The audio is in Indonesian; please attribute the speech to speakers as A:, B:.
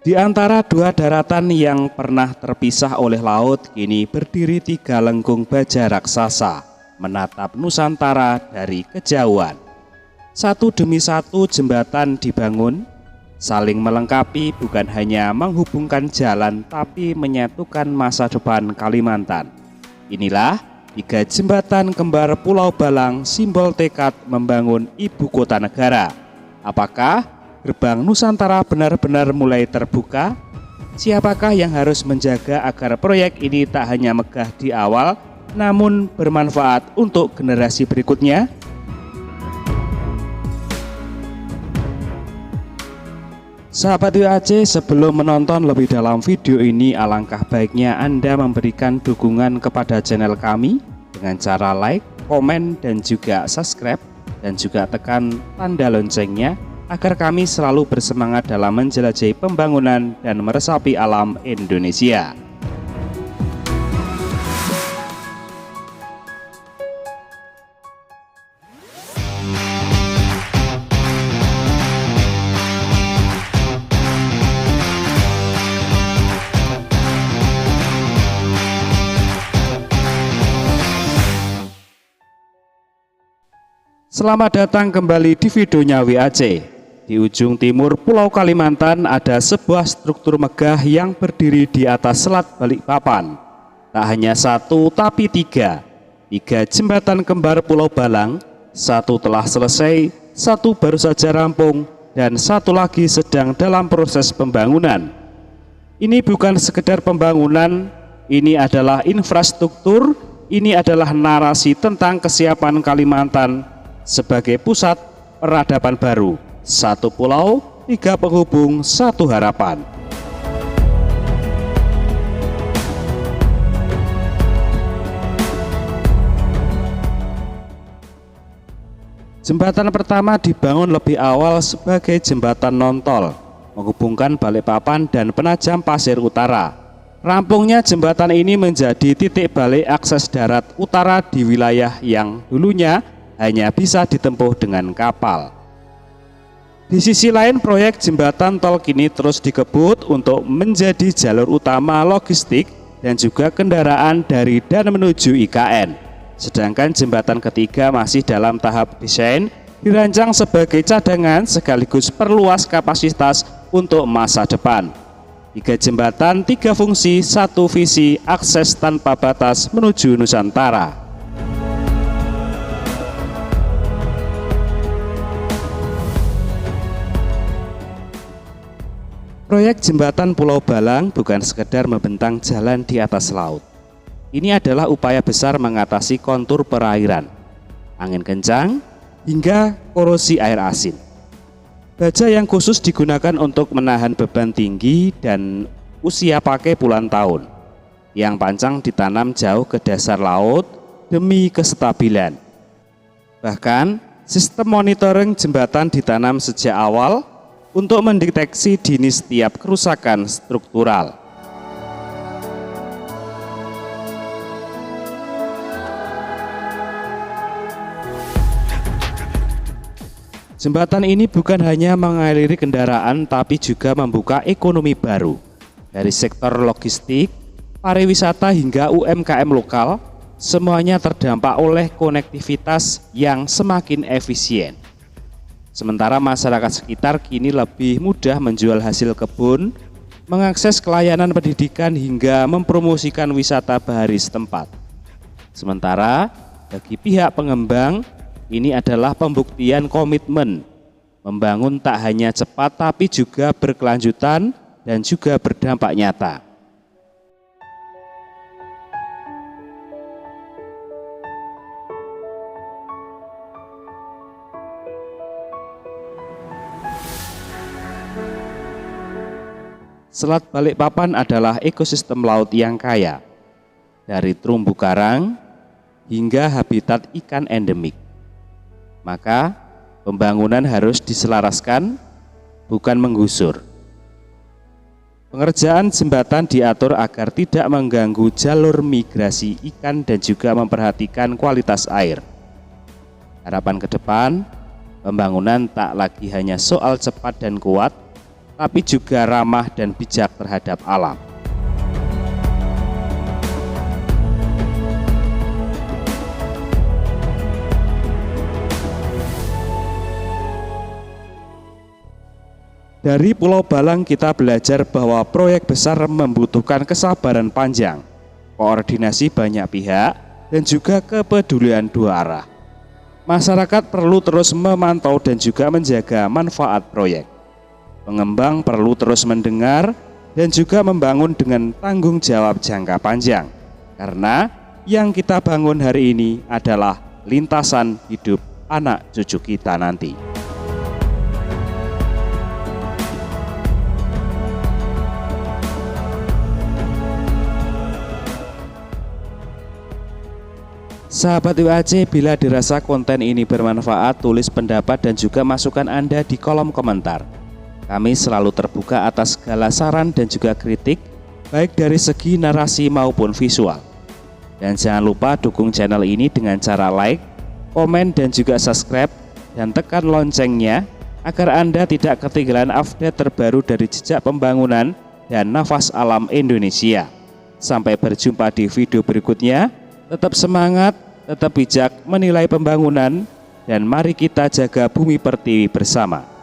A: Di antara dua daratan yang pernah terpisah oleh laut, kini berdiri tiga lengkung baja raksasa, menatap Nusantara dari kejauhan. Satu demi satu jembatan dibangun, saling melengkapi, bukan hanya menghubungkan jalan, tapi menyatukan masa depan Kalimantan. Inilah tiga jembatan kembar Pulau Balang, simbol tekad membangun ibu kota negara. Apakah gerbang Nusantara benar-benar mulai terbuka? Siapakah yang harus menjaga agar proyek ini tak hanya megah di awal, namun bermanfaat untuk generasi berikutnya? Sahabat WAC, sebelum menonton lebih dalam video ini, alangkah baiknya Anda memberikan dukungan kepada channel kami dengan cara like, komen, dan juga subscribe, dan juga tekan tanda loncengnya agar kami selalu bersemangat dalam menjelajahi pembangunan dan meresapi alam Indonesia. Selamat datang kembali di videonya WAC. Di ujung timur Pulau Kalimantan ada sebuah struktur megah yang berdiri di atas Selat Balikpapan. Tak hanya satu tapi tiga jembatan kembar Pulau Balang. Satu telah selesai, satu baru saja rampung, dan satu lagi sedang dalam proses pembangunan. Ini bukan sekedar pembangunan, ini adalah infrastruktur, ini adalah narasi tentang kesiapan Kalimantan sebagai pusat peradaban baru. Satu pulau, tiga penghubung, satu harapan. Jembatan pertama dibangun lebih awal sebagai jembatan non-tol, menghubungkan Balikpapan dan Penajam Pasir Utara. Rampungnya jembatan ini menjadi titik balik akses darat utara di wilayah yang dulunya hanya bisa ditempuh dengan kapal. Di sisi lain, proyek jembatan tol kini terus dikebut untuk menjadi jalur utama logistik dan juga kendaraan dari dan menuju IKN. Sedangkan jembatan ketiga masih dalam tahap desain, dirancang sebagai cadangan sekaligus perluas kapasitas untuk masa depan. Tiga jembatan, tiga fungsi, satu visi, akses tanpa batas menuju Nusantara. Proyek jembatan Pulau Balang bukan sekedar membentang jalan di atas laut. Ini adalah upaya besar mengatasi kontur perairan, angin kencang, hingga korosi air asin. Baja yang khusus digunakan untuk menahan beban tinggi dan usia pakai puluhan tahun. Yang pancang ditanam jauh ke dasar laut demi kestabilan. Bahkan, sistem monitoring jembatan ditanam sejak awal untuk mendeteksi dini setiap kerusakan struktural. Jembatan ini bukan hanya mengaliri kendaraan, tapi juga membuka ekonomi baru. Dari sektor logistik, pariwisata hingga UMKM lokal, semuanya terdampak oleh konektivitas yang semakin efisien. Sementara masyarakat sekitar kini lebih mudah menjual hasil kebun, mengakses kelayanan pendidikan hingga mempromosikan wisata bahari setempat. Sementara bagi pihak pengembang, ini adalah pembuktian komitmen membangun tak hanya cepat tapi juga berkelanjutan dan juga berdampak nyata. Selat Balikpapan adalah ekosistem laut yang kaya, dari terumbu karang hingga habitat ikan endemik. Maka pembangunan harus diselaraskan, bukan menggusur. Pengerjaan jembatan diatur agar tidak mengganggu jalur migrasi ikan dan juga memperhatikan kualitas air. Harapan ke depan, pembangunan tak lagi hanya soal cepat dan kuat, tapi juga ramah dan bijak terhadap alam. Dari Pulau Balang kita belajar bahwa proyek besar membutuhkan kesabaran panjang, koordinasi banyak pihak, dan juga kepedulian dua arah. Masyarakat perlu terus memantau dan juga menjaga manfaat proyek. Pengembang perlu terus mendengar dan juga membangun dengan tanggung jawab jangka panjang, karena yang kita bangun hari ini adalah lintasan hidup anak cucu kita nanti. Sahabat UAC, bila dirasa konten ini bermanfaat, tulis pendapat dan juga masukan Anda di kolom komentar. Kami selalu terbuka atas segala saran dan juga kritik, baik dari segi narasi maupun visual. Dan jangan lupa dukung channel ini dengan cara like, komen dan juga subscribe, dan tekan loncengnya agar Anda tidak ketinggalan update terbaru dari jejak pembangunan dan nafas alam Indonesia. Sampai berjumpa di video berikutnya. Tetap semangat, tetap bijak menilai pembangunan, dan mari kita jaga bumi pertiwi bersama.